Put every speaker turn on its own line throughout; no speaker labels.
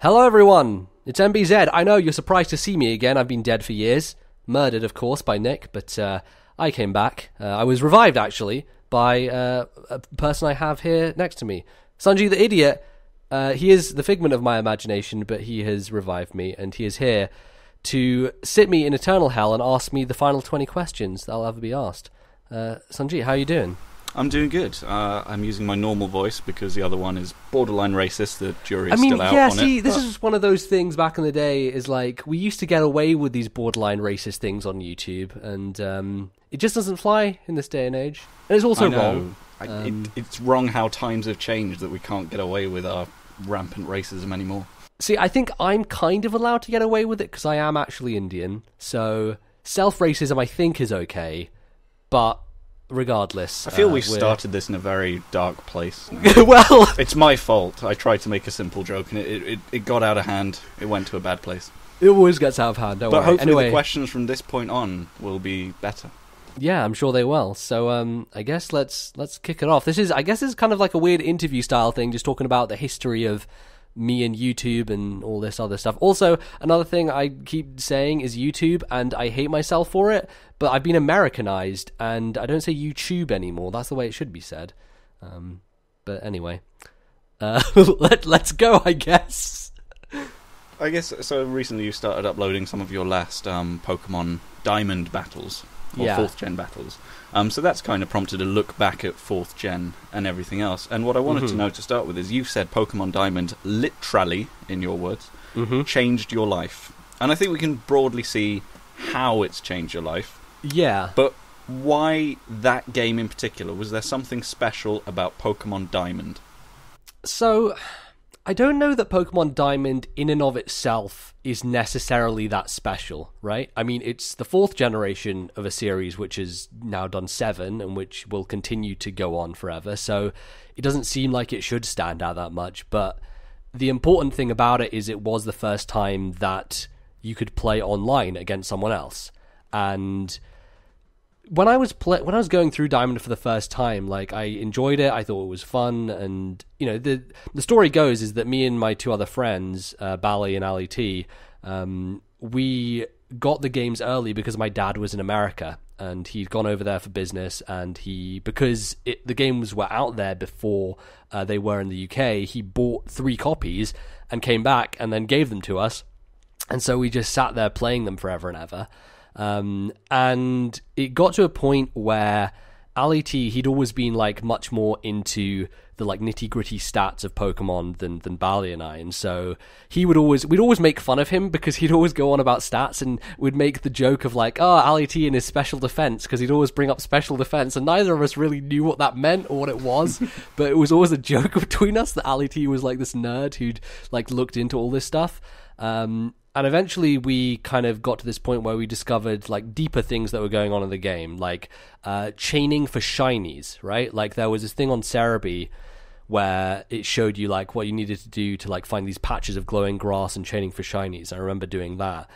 Hello everyone, it's MBZ. I know you're surprised to see me again. I've been dead for years. Murdered, of course, by Nick, but I came back. I was revived, actually, by a person I have here next to me. Sanjit the Idiot. He is the figment of my imagination, but he has revived me, and he is here to sit me in eternal hell and ask me the final 20 questions that I'll ever be asked. Sanjit, how are you doing?
I'm doing good. I'm using my normal voice because the other one is borderline racist. The jury is still out on it.
This is one of those things back in the day, is like, we used to get away with these borderline racist things on YouTube, and it just doesn't fly in this day and age. And it's also wrong.
It's wrong how times have changed that we can't get away with our rampant racism anymore.
See, I think I'm kind of allowed to get away with it because I am actually Indian, so self-racism I think is okay, but regardless,
I feel we've started this in a very dark place.
Well,
it's my fault. I tried to make a simple joke and it got out of hand. It went to a bad place.
It always gets out of hand, don't worry.
But hopefully
anyway,
the questions from this point on will be better.
Yeah, I'm sure they will. So I guess let's kick it off. This is kind of like a weird interview style thing, just talking about the history of me and YouTube and all this other stuff. Also, another thing I keep saying is YouTube, and I hate myself for it, but I've been Americanized, and I don't say YouTube anymore. That's the way it should be said. But anyway, let's go, I guess.
I guess, so recently you started uploading some of your last Pokemon Diamond battles, or 4th gen battles. So that's kind of prompted a look back at 4th gen and everything else. And what I wanted to know to start with is, you've said Pokemon Diamond literally, in your words, changed your life. And I think we can broadly see how it's changed your life.
Yeah.
But why that game in particular? Was there something special about Pokemon Diamond?
So, I don't know that Pokemon Diamond in and of itself is necessarily that special, right? I mean, it's the 4th generation of a series which has now done 7 and which will continue to go on forever, so it doesn't seem like it should stand out that much, but the important thing about it is it was the first time that you could play online against someone else. And when I was going through Diamond for the first time, like, I enjoyed it. I thought it was fun, and you know, the story goes is that me and my 2 other friends, Bally and Ali T, we got the games early because my dad was in America and he'd gone over there for business, and the games were out there before they were in the UK, he bought 3 copies and came back and then gave them to us, and so we just sat there playing them forever and ever. And it got to a point where Ali T, he'd always been like much more into the like nitty gritty stats of Pokemon than Bally and I, and so we'd always make fun of him because he'd always go on about stats, and we'd make the joke of like, oh, Ali T and his special defense, because he'd always bring up special defense, and neither of us really knew what that meant or what it was, but it was always a joke between us that Ali T was like this nerd who'd like looked into all this stuff. And eventually we kind of got to this point where we discovered like deeper things that were going on in the game, like chaining for shinies, right? Like there was this thing on Cerebi where it showed you like what you needed to do to like find these patches of glowing grass and chaining for shinies. I remember doing that.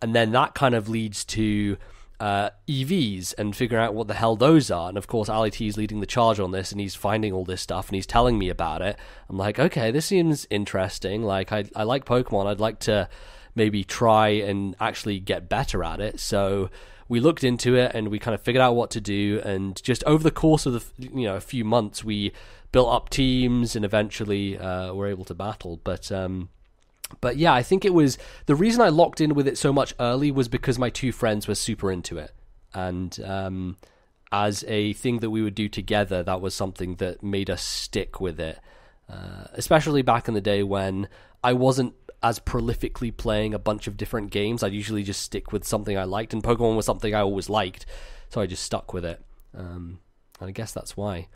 And then that kind of leads to EVs and figuring out what the hell those are. And of course, Ali T is leading the charge on this, and he's finding all this stuff and he's telling me about it. I'm like, okay, this seems interesting. Like I like Pokemon. I'd like to maybe try and actually get better at it. So we looked into it and we kind of figured out what to do, and just over the course of a few months we built up teams and eventually were able to battle. But yeah, I think it was the reason I locked in with it so much early was because my 2 friends were super into it, and as a thing that we would do together, that was something that made us stick with it, especially back in the day when I wasn't as prolifically playing a bunch of different games. I'd usually just stick with something I liked, and Pokemon was something I always liked, so I just stuck with it. And I guess that's why.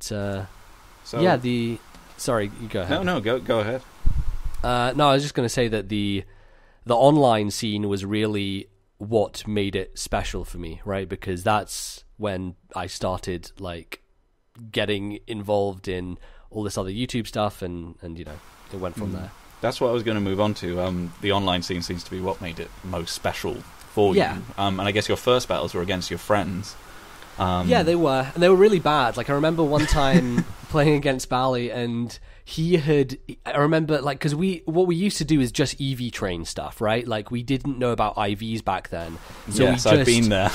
Sorry, you go ahead.
No, go ahead.
No, I was just going to say that the online scene was really what made it special for me, right? Because that's when I started like getting involved in all this other YouTube stuff, and it went from there.
That's what I was going to move on to. The online scene seems to be what made it most special for you. And I guess your first battles were against your friends.
Yeah, they were. And they were really bad. Like, I remember one time playing against Bally, and I remember, like, because what we used to do is just EV train stuff, right? Like, we didn't know about IVs back then. So
yes, I've been there.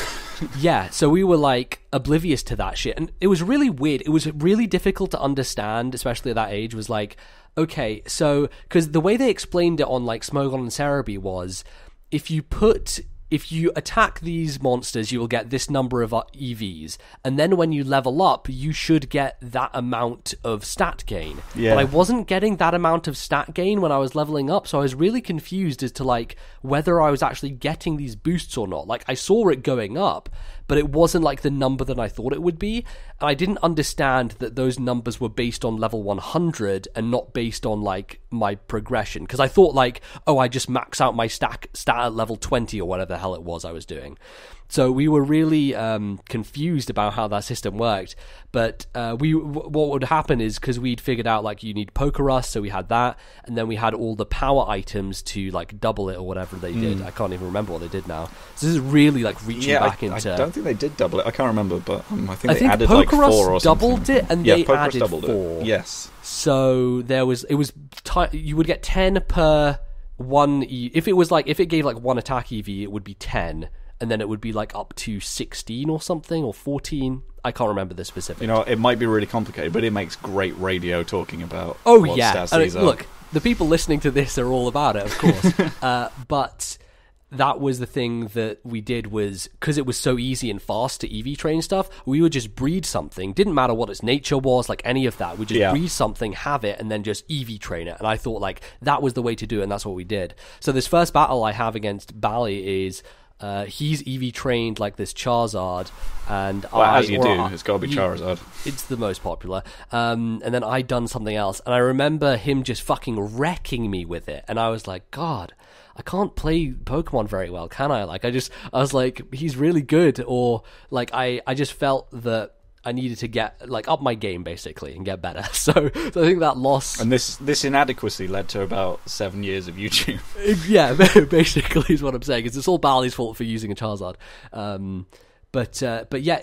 Yeah, so we were, like, oblivious to that shit. And it was really weird. It was really difficult to understand, especially at that age, was like, okay, so, because the way they explained it on, like, Smogon and Cerebi was, if you attack these monsters, you will get this number of EVs, and then when you level up, you should get that amount of stat gain.
Yeah.
But I wasn't getting that amount of stat gain when I was leveling up, so I was really confused as to, like, whether I was actually getting these boosts or not. Like, I saw it going up, but it wasn't, like, the number that I thought it would be, and I didn't understand that those numbers were based on level 100 and not based on, like, my progression, because I thought, like, oh, I just max out my stat at level 20 or whatever the hell it was I was doing. So we were really confused about how that system worked. But what would happen is, because we'd figured out, like, you need Poker Rust, so we had that, and then we had all the power items to, like, double it or whatever they did. I can't even remember what they did now. So this is really, like, reaching back into...
I don't think they did double it. I can't remember, but I think they added,
Poker
like, 4 or something.
doubled it, and they
Poker
added
doubled
4.
It. Yes.
So you would get 10 per one... If it gave, like, one attack EV, it would be 10, and then it would be, like, up to 16 or something, or 14. I can't remember the specifics.
You know, it might be really complicated, but it makes great radio talking about
what stats these are. Look, the people listening to this are all about it, of course. But that was the thing that we did, was because it was so easy and fast to EV train stuff, we would just breed something. Didn't matter what its nature was, like any of that. We just breed something, have it, and then just EV train it. And I thought, like, that was the way to do it, and that's what we did. So this first battle I have against Bally is... he's EV trained like this Charizard, and
as you do, it's got to be Charizard.
It's the most popular. And then I done something else, and I remember him just fucking wrecking me with it, and I was like, God, I can't play Pokemon very well, can I? Like, I was like, he's really good, or like I just felt that I needed to get, like, up my game, basically, and get better. So I think that loss...
And this inadequacy led to about 7 years of YouTube.
Yeah, basically is what I'm saying. It's all Bally's fault for using a Charizard. But yeah,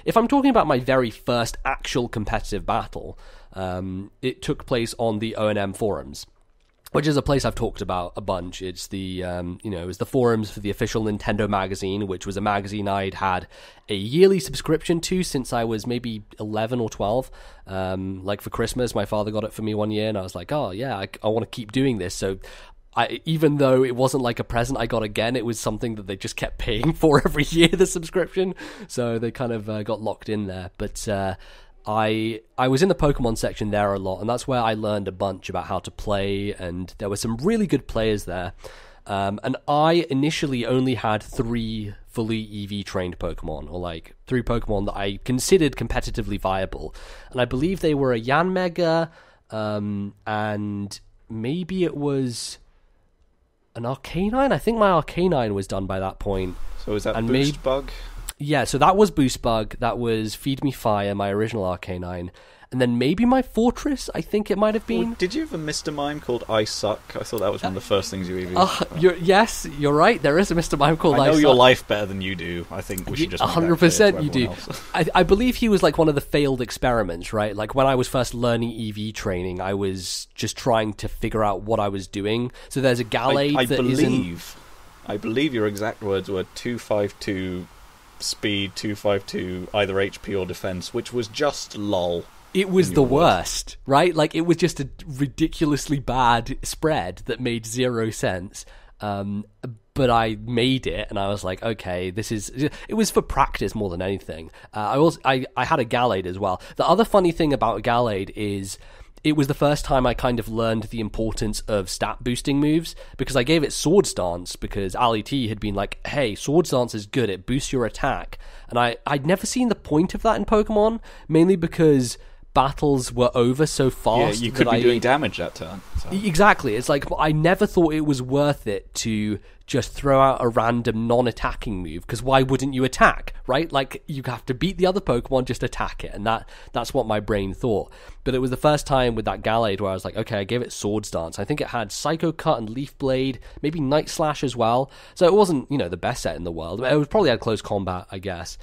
if I'm talking about my very first actual competitive battle, it took place on the O&M forums, which is a place I've talked about a bunch. It's the, it was the forums for the official Nintendo magazine, which was a magazine I'd had a yearly subscription to since I was maybe 11 or 12. Like, for Christmas, my father got it for me one year, and I was like, oh, yeah, I want to keep doing this. So even though it wasn't like a present I got again, it was something that they just kept paying for every year, the subscription. So they kind of got locked in there. But... I was in the Pokemon section there a lot, and that's where I learned a bunch about how to play, and there were some really good players there. And I initially only had 3 fully EV trained Pokemon, or like 3 Pokemon that I considered competitively viable. And I believe they were a Yanmega, and maybe it was an Arcanine. I think my Arcanine was done by that point.
So is that Boost Bug?
Yeah, so that was Boost Bug, that was Feed Me Fire, my original Arcanine, and then maybe my Fortress, I think it might have been.
Oh, did you have a Mr. Mime called I Suck? I thought that was one of the first things you even...
Yes, you're right, there is a Mr. Mime called I Suck.
I know your life better than you do. I think we should just...
100% you do. I believe he was like one of the failed experiments, right? Like, when I was first learning EV training, I was just trying to figure out what I was doing. So there's a Gallade
I believe your exact words were 252... speed, 252, either HP or defense, which was just lol.
It was the worst, right? Like, it was just a ridiculously bad spread that made 0 sense. But I made it, and I was like, okay, it was for practice more than anything. I had a Gallade as well. The other funny thing about a Gallade is, it was the first time I kind of learned the importance of stat boosting moves, because I gave it Swords Dance because Ali T had been like, hey, Swords Dance is good, it boosts your attack. And I'd never seen the point of that in Pokemon, mainly because battles were over so fast.
Yeah, you could be doing damage that turn. So.
Exactly. It's like, I never thought it was worth it to just throw out a random non-attacking move, because why wouldn't you attack, right? Like, you have to beat the other Pokemon, just attack it, and that's what my brain thought. But it was the first time with that Gallade where I was like, okay, I gave it Swords Dance. I think it had Psycho Cut and Leaf Blade, maybe Night Slash as well. So it wasn't, the best set in the world. It was probably had close combat, I guess.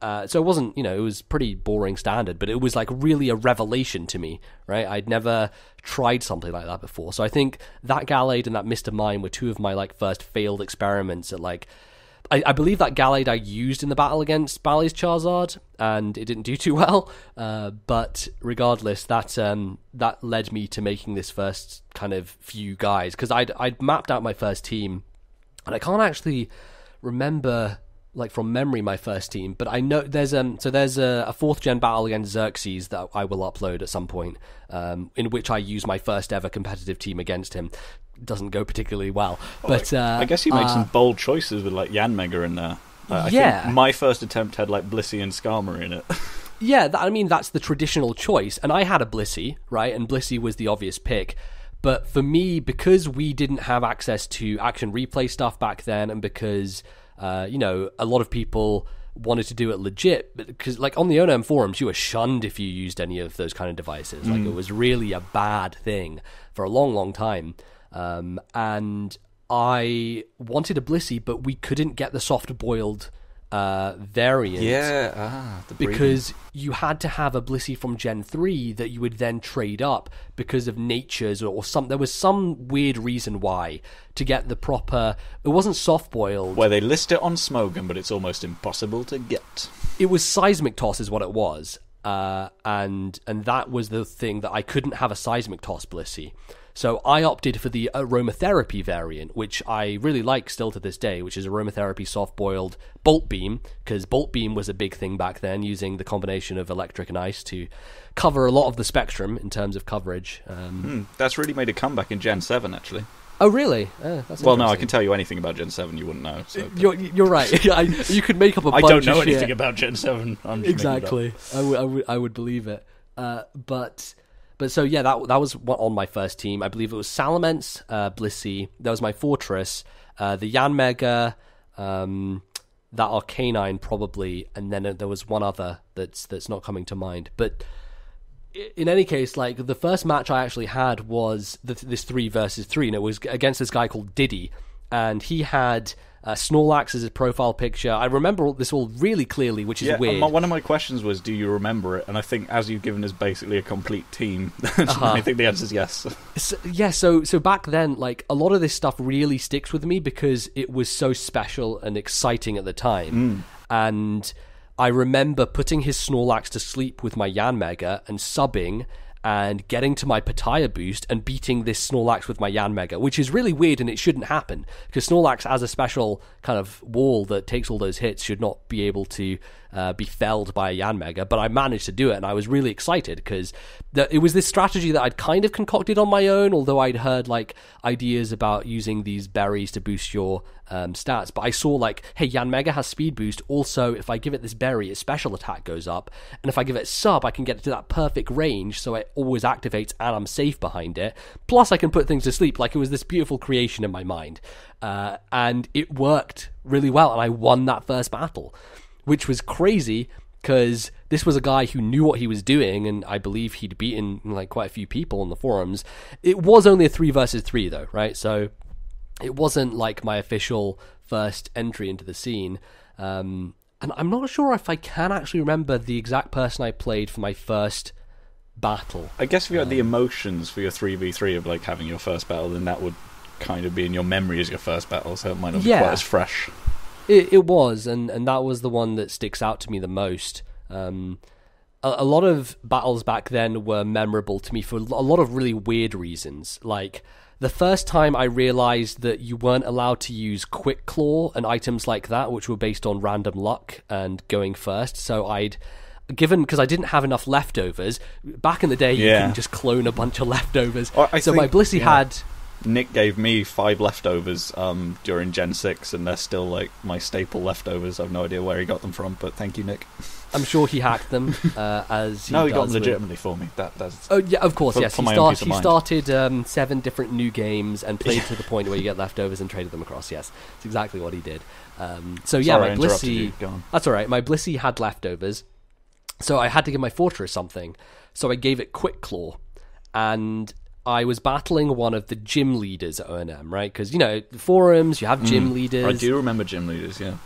So it wasn't, it was pretty boring standard, but it was like really a revelation to me, right? I'd never tried something like that before. So I think that Gallade and that Mr. Mime were two of my like first failed experiments at like, I believe that Gallade I used in the battle against Bally's Charizard, and it didn't do too well. But regardless, that led me to making this first kind of few guys, because I'd mapped out my first team, and I can't actually remember like from memory my first team, but I know there's a 4th gen battle against Xerxes that I will upload at some point, in which I use my first ever competitive team against him. Doesn't go particularly well, but
I guess you made some bold choices with like Yanmega in there. I think my first attempt had like Blissey and Skarma in it.
Yeah, that's the traditional choice, and I had a Blissey, right, and Blissey was the obvious pick. But for me, because we didn't have access to action replay stuff back then, and because a lot of people wanted to do it legit, because like on the ONM forums, you were shunned if you used any of those kind of devices. Like it was really a bad thing for a long, long time. And I wanted a Blissey, but we couldn't get the soft-boiled variant.
Yeah,
because you had to have a Blissey from Gen 3 that you would then trade up because of natures or some. There was some weird reason why to get the proper. It wasn't soft-boiled.
Where they list it on Smogan, but it's almost impossible to get.
It was seismic toss, is what it was, and that was the thing that I couldn't have a seismic toss Blissey. So I opted for the aromatherapy variant, which I really like still to this day, which is aromatherapy soft-boiled Bolt Beam, because Bolt Beam was a big thing back then, using the combination of electric and ice to cover a lot of the spectrum in terms of coverage.
That's really made a comeback in Gen 7, actually.
Oh, really? That's
well, no, I can tell you anything about Gen 7 you wouldn't know. So.
You're right. You could make up a bunch of shit.
I don't know anything about Gen 7. I'm just
exactly. I would believe it. But so yeah, that was on my first team. I believe it was Salamence, Blissey. That was my Fortress, the Yanmega, that Arcanine probably, and then there was one other that's not coming to mind. But in any case, like the first match I actually had was this 3 versus 3, and it was against this guy called Diddy, and he had Snorlax as his profile picture. I remember this all really clearly, which is weird.
One of my questions was, do you remember it? And I think as you've given us basically a complete team, I think the answer is yes.
So back then, like a lot of this stuff really sticks with me because it was so special and exciting at the time. And I remember putting his Snorlax to sleep with my Yanmega and subbing and getting to my Pattaya boost and beating this Snorlax with my Yanmega, which is really weird and it shouldn't happen, because Snorlax, as a special kind of wall that takes all those hits, should not be able to be felled by a Yanmega, but I managed to do it, and I was really excited, because it was this strategy that I'd kind of concocted on my own, although I'd heard like ideas about using these berries to boost your stats, but I saw like, hey, Yanmega has speed boost, also if I give it this berry, its special attack goes up, and if I give it sub, I can get it to that perfect range, so it always activates and I'm safe behind it, plus I can put things to sleep. Like, it was this beautiful creation in my mind, and it worked really well, and I won that first battle, which was crazy, because this was a guy who knew what he was doing, and I believe he'd beaten like quite a few people on the forums. It was only a 3 versus 3 though, right? So it wasn't like my official first entry into the scene. And I'm not sure if I can actually remember the exact person I played for my first battle.
I guess if you had the emotions for your 3v3 of like having your first battle, then that would kind of be in your memory as your first battle, so it might not be quite as fresh.
It was, and that was the one that sticks out to me the most. A lot of battles back then were memorable to me for a lot of really weird reasons. Like, the first time I realized that you weren't allowed to use Quick Claw and items like that, which were based on random luck and going first. So because I didn't have enough leftovers, back in the day you can just clone a bunch of leftovers. So my Blissey had...
Nick gave me 5 leftovers during Gen 6, and they're still like my staple leftovers. I've no idea where he got them from, but thank you, Nick.
I'm sure he hacked them. As he
got them legitimately for me. That's
oh yeah, of course, yes. He started 7 different new games and played to the point where you get leftovers and traded them across. Yes, it's exactly what he did. So yeah,
Sorry,
my Blissey. That's all right. My Blissey had leftovers, so I had to give my Fortress something. So I gave it Quick Claw, and I was battling one of the gym leaders at O&M, right? Because, the forums, you have gym leaders.
I do remember gym leaders, yeah.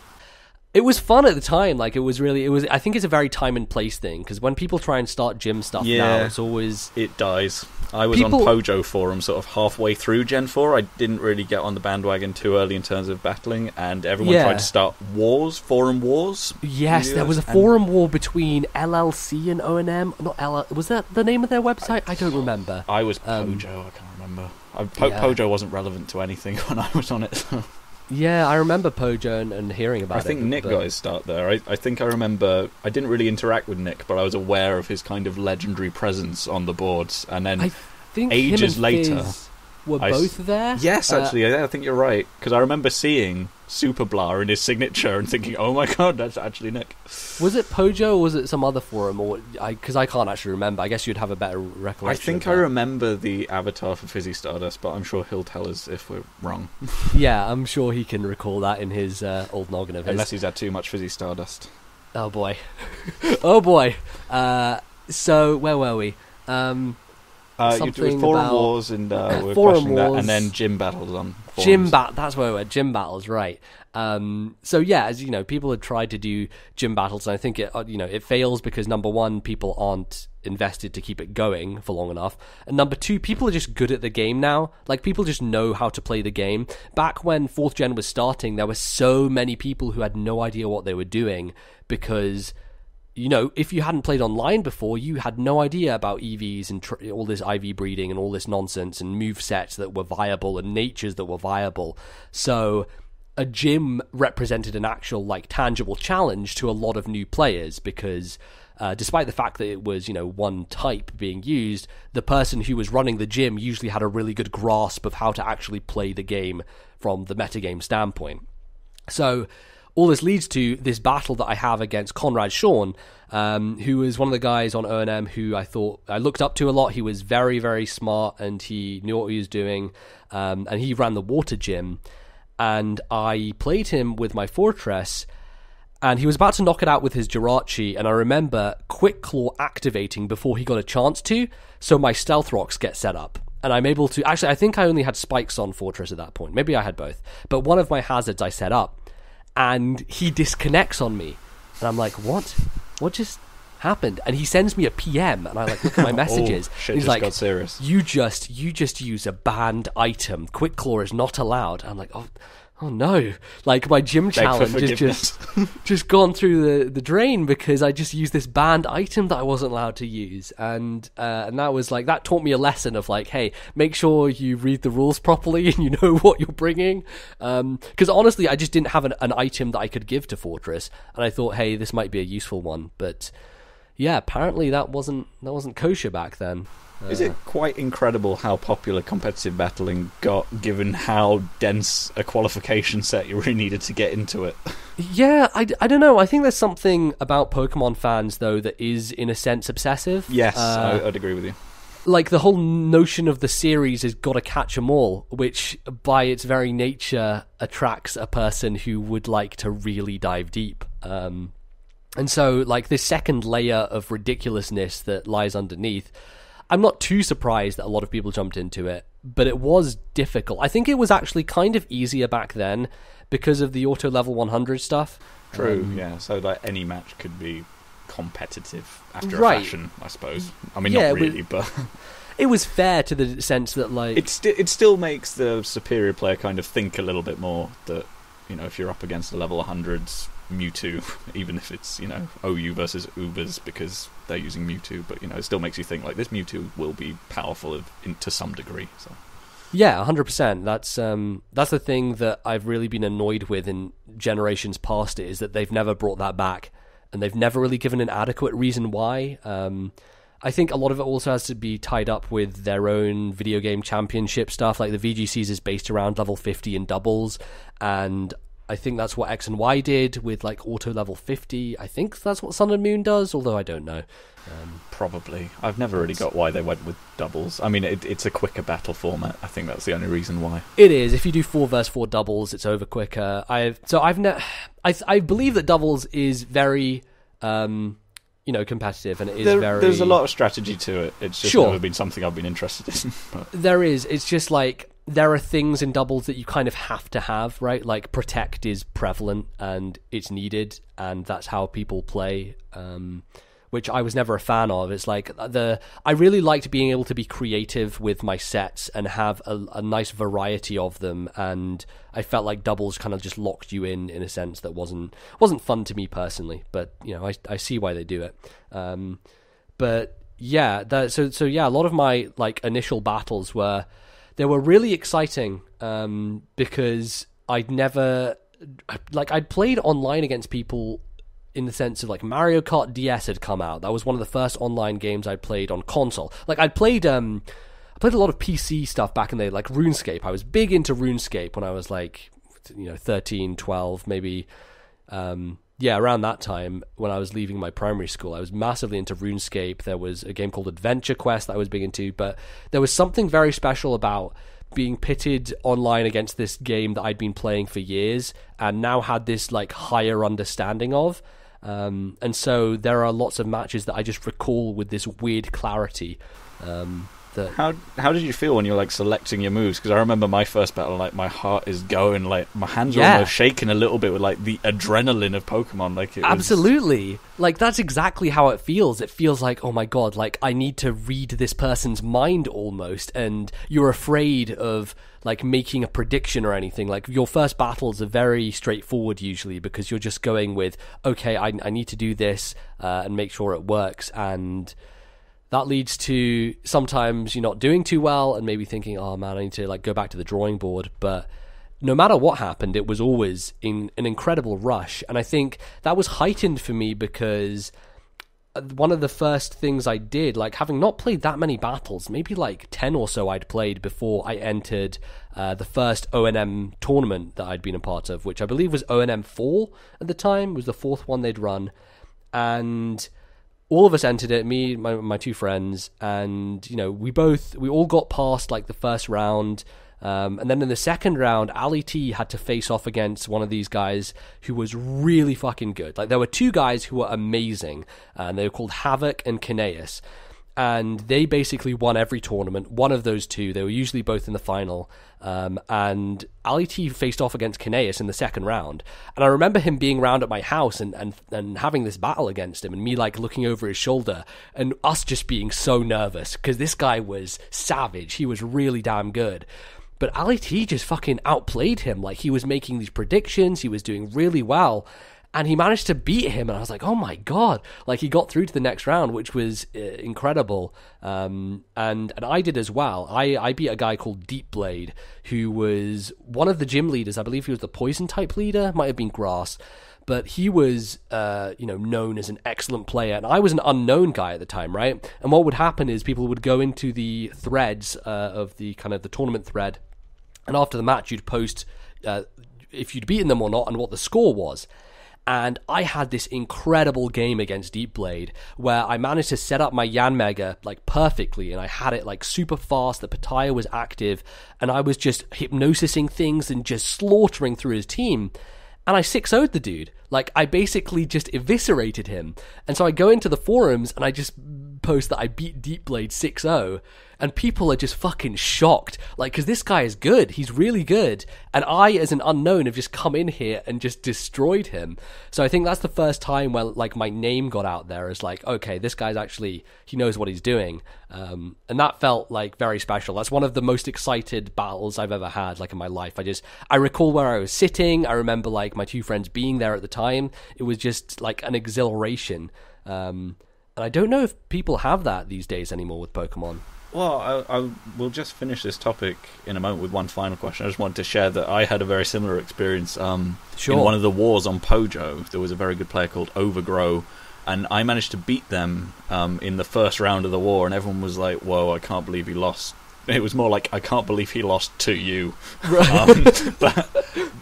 It was fun at the time. Like, I think it's a very time and place thing, because when people try and start gym stuff now, it's always...
It dies. I was on Pojo Forum sort of halfway through Gen 4. I didn't really get on the bandwagon too early in terms of battling, and everyone tried to start forum wars.
Yes, there was a forum war between LLC and O&M. Not LL... Was that the name of their website? I don't remember.
I was Pojo, I can't remember. Pojo wasn't relevant to anything when I was on it, so...
Yeah, I remember Pojo and hearing about it.
I think Nick got his start there. I think I remember... I didn't really interact with Nick, but I was aware of his kind of legendary presence on the boards. And then
I think
ages
him and
later...
Fizz were both there?
Yes, actually, I think you're right. Because I remember seeing Super Blah in his signature and thinking, oh my god, that's actually Nick.
Was it Pojo or was it some other forum? Because I can't actually remember. I guess you'd have a better recollection.
I think I remember the avatar for Fizzy Stardust, but I'm sure he'll tell us if we're wrong.
Yeah, I'm sure he can recall that in his old noggin of his.
Unless he's had too much Fizzy Stardust.
Oh boy. Oh boy. So, where were we?
It was Forum Wars, and we were questioning that, and then gym battles on forums.
That's where we were, gym battles, right. So yeah, as you know, people had tried to do gym battles, and I think it fails because, number one, people aren't invested to keep it going for long enough, and number two, people are just good at the game now. Like, people just know how to play the game. Back when 4th Gen was starting, there were so many people who had no idea what they were doing, because... if you hadn't played online before, you had no idea about EVs and all this IV breeding and all this nonsense and movesets that were viable and natures that were viable. So a gym represented an actual, tangible challenge to a lot of new players, because despite the fact that it was, one type being used, the person who was running the gym usually had a really good grasp of how to actually play the game from the metagame standpoint. So... all this leads to this battle that I have against Conrad Sean, who was one of the guys on O&M who I looked up to a lot. He was very, very smart, and he knew what he was doing, and he ran the water gym, and I played him with my Fortress, and he was about to knock it out with his Jirachi, and I remember Quick Claw activating before he got a chance to, so my Stealth Rocks get set up. And I'm able to... Actually, I think I only had spikes on Fortress at that point. Maybe I had both. But one of my hazards I set up, and he disconnects on me, and I'm like, what just happened? And he sends me a PM, and I look at my messages.
Shit,
he's
just
like,
got serious.
you just use a banned item. Quick Claw is not allowed. I'm like, oh no, my gym challenge is just gone through the drain because I just used this banned item that I wasn't allowed to use, and that was that taught me a lesson of hey, make sure you read the rules properly and you know what you're bringing, because honestly I just didn't have an item that I could give to Fortress, and I thought, hey, this might be a useful one, but yeah, apparently that wasn't kosher back then.
Is it quite incredible how popular competitive battling got, given how dense a qualification set you really needed to get into it?
Yeah, I don't know. I think there's something about Pokemon fans, though, that is, in a sense, obsessive.
Yes, I'd agree with you.
The whole notion of the series has got to catch 'em all, which, by its very nature, attracts a person who would like to really dive deep. And so, this second layer of ridiculousness that lies underneath... I'm not too surprised that a lot of people jumped into it, but it was difficult. I think it was actually kind of easier back then because of the auto level 100 stuff.
True, yeah. So any match could be competitive after a fashion, I suppose. I mean, not really, but...
It was fair to the sense that,
It still makes the superior player kind of think a little bit more that, if you're up against a level 100's Mewtwo, even if it's, OU versus Ubers because they're using Mewtwo, but, it still makes you think, this Mewtwo will be powerful to some degree, so...
Yeah, 100%. That's the thing that I've really been annoyed with in generations past, is that they've never brought that back, and they've never really given an adequate reason why. I think a lot of it also has to be tied up with their own video game championship stuff. The VGCs is based around level 50 in doubles, and I think that's what X and Y did with auto level 50. I think that's what Sun and Moon does, although I don't know.
Probably. I've never really got why they went with doubles. I mean, it's a quicker battle format. I think that's the only reason why.
It is. If you do 4 versus 4 doubles, it's over quicker. I believe that doubles is very competitive, and it is there's
a lot of strategy to it. It's just never been something I've been interested in. But.
There is. It's just there are things in doubles that you kind of have to have, right? Like protect is prevalent and it's needed, and that's how people play, which I was never a fan of. It's like I really liked being able to be creative with my sets and have a nice variety of them, and I felt like doubles kind of just locked you in a sense that wasn't fun to me personally, but you know, I see why they do it. But yeah, so yeah, a lot of my like initial battles were really exciting, because I'd played online against people in the sense of like Mario Kart DS had come out. That was one of the first online games I played on console. Like I played a lot of PC stuff back in the day, like RuneScape. I was big into RuneScape when I was like, 13, 12, maybe. Around that time when I was leaving my primary school, I was massively into RuneScape. There was a game called Adventure Quest that I was big into, but there was something very special about being pitted online against this game that I'd been playing for years and now had this like higher understanding of. And so there are lots of matches that I just recall with this weird clarity.
How did you feel when you were like selecting your moves? Because I remember my first battle, like my heart is going, like my hands are almost shaking a little bit with like the adrenaline of Pokemon. Like
absolutely, like that's exactly how it feels. It feels like, oh my god, like I need to read this person's mind almost, and you're afraid of like making a prediction or anything. Like your first battles are very straightforward usually because you're just going with, okay, I need to do this and make sure it works, and that leads to sometimes you're not doing too well and maybe thinking, oh man, I need to like go back to the drawing board. But no matter what happened, it was always in an incredible rush. And I think that was heightened for me because one of the first things I did, like having not played that many battles, maybe like 10 or so I'd played before I entered the first O&M tournament that I'd been a part of, which I believe was O&M 4 at the time, was the fourth one they'd run. And all of us entered it, me, my two friends, and we all got past like the first round, and then in the second round, Ali T had to face off against one of these guys who was really fucking good. Like there were two guys who were amazing, and they were called Havoc and Kineas, and they basically won every tournament. One of those two, they were usually both in the final, and Ali T faced off against Kineas in the second round, and I remember him being round at my house and having this battle against him, and me like looking over his shoulder, and us just being so nervous because this guy was savage. He was really damn good. But Ali T just fucking outplayed him. Like he was making these predictions, he was doing really well, and he managed to beat him, and I was like, oh my god. Like he got through to the next round, which was incredible. And I did as well. I beat a guy called Deep Blade, who was one of the gym leaders. I believe he was the poison type leader, might have been grass, but he was known as an excellent player, and I was an unknown guy at the time, right? And what would happen is people would go into the threads of the kind of the tournament thread, and after the match you'd post if you'd beaten them or not and what the score was. And I had this incredible game against Deep Blade where I managed to set up my Yanmega like perfectly, and I had it like super fast, the Pattaya was active, and I was just hypnosising things and just slaughtering through his team. And I 6-0'd the dude. Like, I basically just eviscerated him. And so I go into the forums and I just post that I beat Deep Blade 6-0. And people are just fucking shocked. Like, because this guy is good. He's really good. And I, as an unknown, have just come in here and just destroyed him. So I think that's the first time where, like, my name got out there as, like, okay, this guy's actually, he knows what he's doing. And that felt, like, very special. That's one of the most excited battles I've ever had, like, in my life. I recall where I was sitting. I remember, like, my two friends being there at the time. It was just, like, an exhilaration. And I don't know if people have that these days anymore with Pokemon.
Well, I will just finish this topic in a moment with one final question. I just wanted to share that I had a very similar experience.
Sure.
In one of the wars on Pojo, there was a very good player called Overgrow, and I managed to beat them in the first round of the war, and everyone was like, whoa, I can't believe he lost. It was more like, I can't believe he lost to you. Right.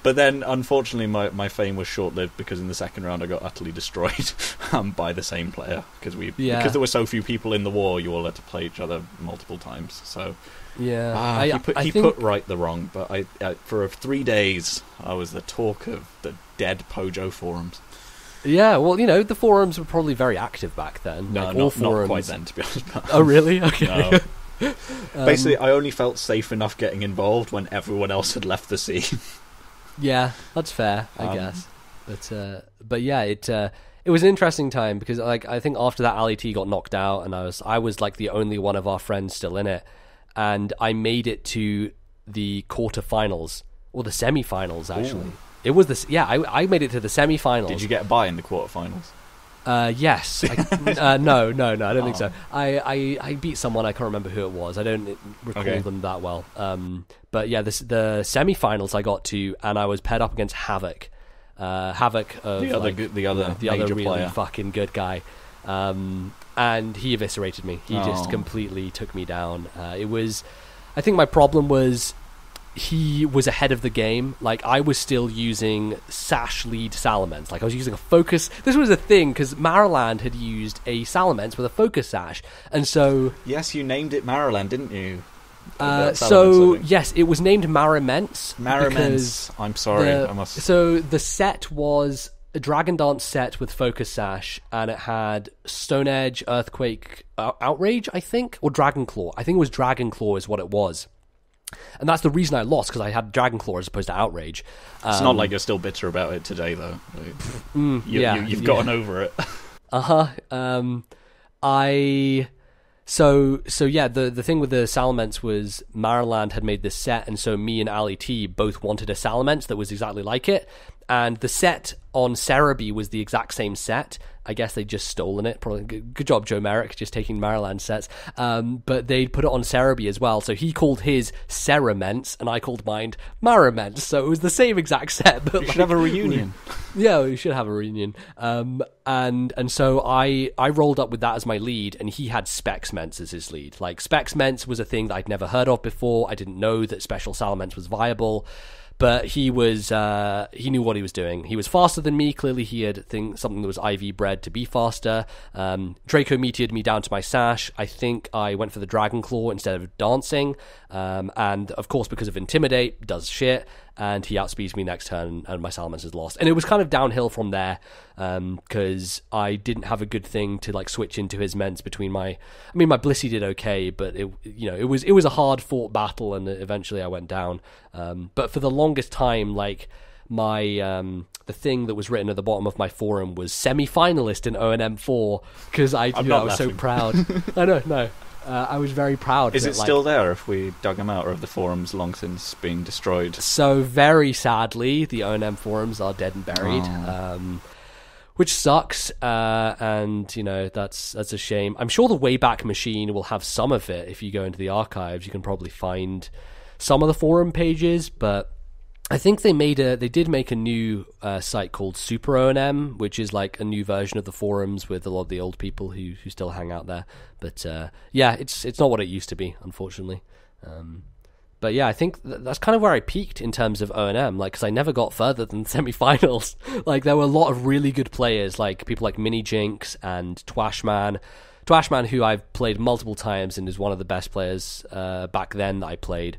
But then, unfortunately, my fame was short-lived because in the second round I got utterly destroyed by the same player. Because there were so few people in the war, you all had to play each other multiple times. So
yeah,
he put right the wrong. But for 3 days, I was the talk of the dead Pojo forums.
Yeah, well, the forums were probably very active back then.
No,
like,
not,
all forums.
not quite then, to be honest.
Oh, really? Okay.
No. Basically, I only felt safe enough getting involved when everyone else had left the scene.
Yeah, that's fair, I guess. But yeah, it was an interesting time because like I think after that Ali T got knocked out and I was like the only one of our friends still in it, and I made it to the quarterfinals or the semi-finals actually. Ooh. It was this. Yeah, I made it to the semi-finals.
Did you get a bye in the quarterfinals?
Yes. No, I don't think so. I beat someone, I can't remember who it was. I don't recall them that well. But yeah, the semi-finals I got to, and I was paired up against Havoc. Havoc of
the other
really
player.
Fucking good guy. And he eviscerated me. He just completely took me down. I think my problem was he was ahead of the game. Like, I was still using Sash lead Salamence. Like, I was using a focus. This was a thing, because Mariland had used a Salamence with a focus Sash. And so...
Yes, you named it Mariland, didn't you?
Yes, it was named Marimence.
Marimence. I'm sorry,
So, the set was a Dragon Dance set with focus Sash, and it had Stone Edge, Earthquake, Outrage, I think? Or Dragon Claw. I think it was Dragon Claw is what it was. And that's the reason I lost, because I had Dragon Claw as opposed to Outrage.
It's not like you're still bitter about it today, though. You've gotten over it.
So yeah, the thing with the Salamence was Mariland had made this set, and so me and Ali T both wanted a Salamence that was exactly like it. And the set on Cerebi was the exact same set. I guess they'd just stolen it. Probably good job, Joe Merrick, just taking Mariland sets. But they put it on Cerebi as well. So he called his Ceramence, and I called mine Marimence. So it was the same exact set. But
we should have a reunion.
Yeah, we should have a reunion. And so I rolled up with that as my lead, and he had Spexmence as his lead. Like, Spexmence was a thing that I'd never heard of before. I didn't know that Special Salamence was viable. But he knew what he was doing. He was faster than me. Clearly, he had something that was IV bred to be faster. Draco meteored me down to my Sash. I think I went for the Dragon Claw instead of dancing. And of course, because of Intimidate, does shit. And he outspeeds me next turn, and my Salamence is lost. And it was kind of downhill from there, because I didn't have a good thing to like switch into his Mence between my Blissey did okay, but it was a hard fought battle, and eventually I went down. But for the longest time, like my the thing that was written at the bottom of my forum was semi-finalist in ONM4, because I was so proud. I know, no. I was very proud.
Is it still there if we dug them out, or have the forums long since been destroyed? So
very sadly, the O&M forums are dead and buried, which sucks, and that's a shame. I'm sure the Wayback Machine will have some of it. If you go into the archives, you can probably find some of the forum pages, but I think they did make a new site called Super O&M, which is like a new version of the forums with a lot of the old people who still hang out there. But yeah, it's not what it used to be, unfortunately. But yeah, I think that's kind of where I peaked in terms of O&M, like, because I never got further than semi-finals. Like, there were a lot of really good players, like people like Mini Jinx and Twashman. Twashman, who I've played multiple times and is one of the best players back then that I played.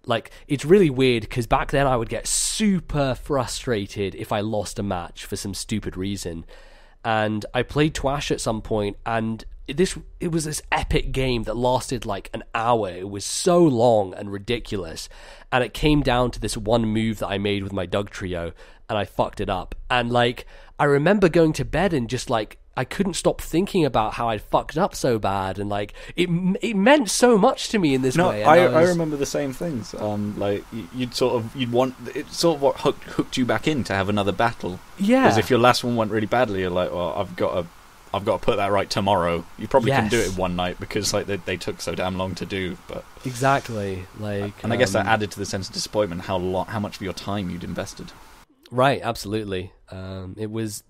Like, it's really weird, because back then I would get super frustrated if I lost a match for some stupid reason. And I played Twash at some point, and it was this epic game that lasted like an hour. It was so long and ridiculous. And it came down to this one move that I made with my Doug Trio, and I fucked it up. And like, I remember going to bed and just like, I couldn't stop thinking about how I'd fucked up so bad, and like it meant so much to me in this way.
I remember the same things. Like you'd want it, sort of what hooked you back in to have another battle.
Yeah,
because if your last one went really badly, you're like, well, I've got to put that right tomorrow. You probably can do it one night because like they took so damn long to do. But
exactly, like,
and I guess that added to the sense of disappointment how much of your time you'd invested.
Right, absolutely. It was,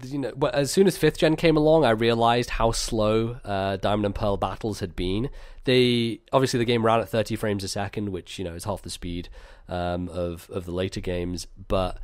as soon as 5th Gen came along, I realized how slow Diamond and Pearl battles had been. Obviously the game ran at 30 frames a second, which, is half the speed of the later games, but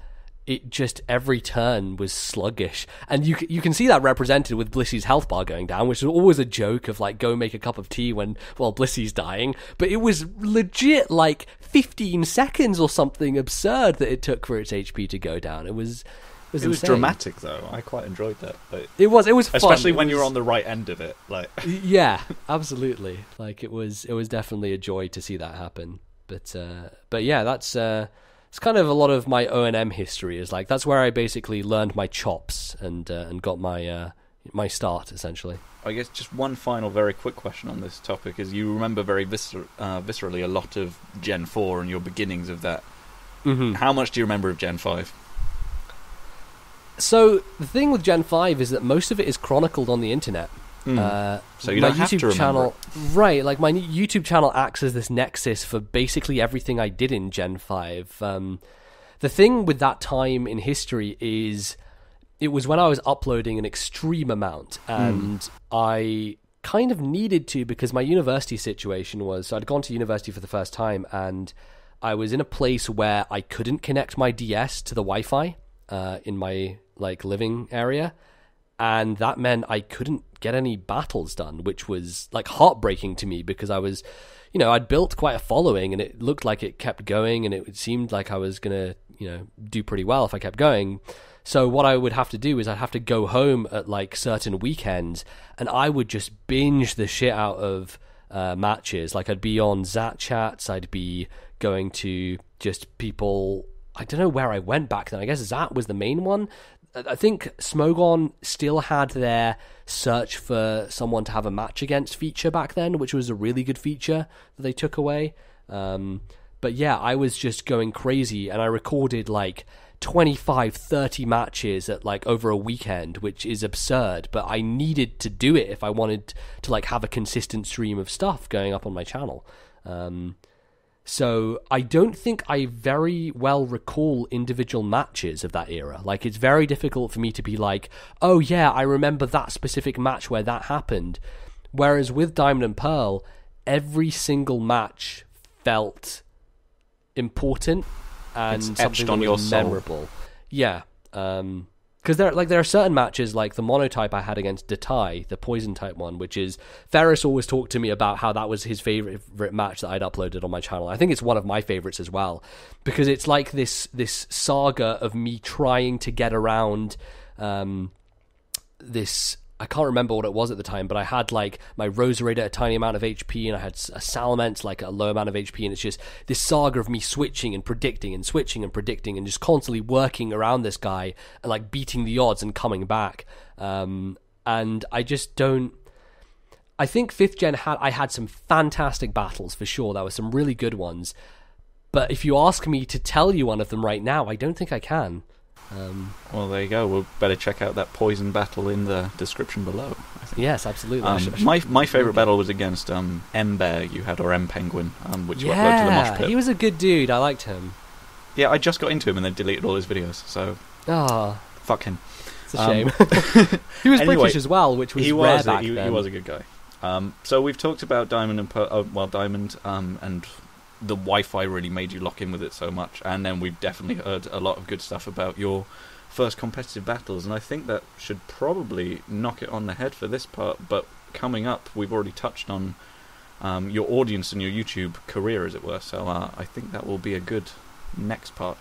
it just, every turn was sluggish. And you can see that represented with Blissey's health bar going down, which is always a joke of like, go make a cup of tea when, well, Blissey's dying. But it was legit like 15 seconds or something absurd that it took for its HP to go down. It was
It was dramatic, though. I quite enjoyed that. Like,
it was fun.
Especially when you're on the right end of it. Like,
yeah, absolutely. Like, it was definitely a joy to see that happen. But yeah, that's it's kind of a lot of my O&M history. Is like that's where I basically learned my chops and got my start, essentially.
I guess just one final very quick question on this topic is you remember very viscerally a lot of Gen 4 and your beginnings of that.
Mm-hmm.
How much do you remember of Gen 5?
So the thing with Gen 5 is that most of it is chronicled on the internet.
So you don't have to remember
channel, right? Like my YouTube channel acts as this nexus for basically everything I did in Gen 5. The thing with that time in history is it was when I was uploading an extreme amount, and I kind of needed to because my university situation was, so I'd gone to university for the first time, and I was in a place where I couldn't connect my DS to the Wi-Fi in my living area, and that meant I couldn't get any battles done, which was heartbreaking to me because I was, I'd built quite a following and it looked like it kept going and it seemed like I was gonna, do pretty well if I kept going. So what I would have to do is I'd have to go home at certain weekends and I would just binge the shit out of matches. I'd be on Zat chats, I'd be going to just people. I don't know where I went back then. I guess Zat was the main one. I think Smogon still had their search for someone to have a match against feature back then, which was a really good feature that they took away. But yeah, I was just going crazy and I recorded 25, 30 matches at over a weekend, which is absurd, but I needed to do it if I wanted to have a consistent stream of stuff going up on my channel. So I don't think I very well recall individual matches of that era. It's very difficult for me to be oh yeah, I remember that specific match where that happened. Whereas with Diamond and Pearl, every single match felt important and
it's
something that
on your
was
soul.
Memorable. Yeah. Because there are certain matches like the monotype I had against Detai, the poison type one, which is Ferris always talked to me about how that was his favorite match that I'd uploaded on my channel. I think it's one of my favorites as well because it's this saga of me trying to get around this. I can't remember what it was at the time, but I had my Roserade at a tiny amount of HP and I had a Salamence a low amount of HP, and it's just this saga of me switching and predicting and switching and predicting and just constantly working around this guy and beating the odds and coming back. And I just don't. I think 5th Gen I had some fantastic battles for sure. There were some really good ones, but if you ask me to tell you one of them right now, I don't think I can.
Well, there you go. We'll better check out that poison battle in the description below, I think.
Yes, absolutely.
My favourite battle was against M-Bear you had, or M-Penguin, which you uploaded to the Mosh Pit.
He was a good dude. I liked him.
Yeah, I just got into him and then deleted all his videos, so... Fuck him.
It's a shame. He was British as well, which was rare back then.
He was a good guy. So we've talked about Diamond and Diamond, and the Wi-Fi really made you lock in with it so much, and then we've definitely heard a lot of good stuff about your first competitive battles, and I think that should probably knock it on the head for this part. But coming up, we've already touched on your audience and your YouTube career, as it were, so I think that will be a good next part.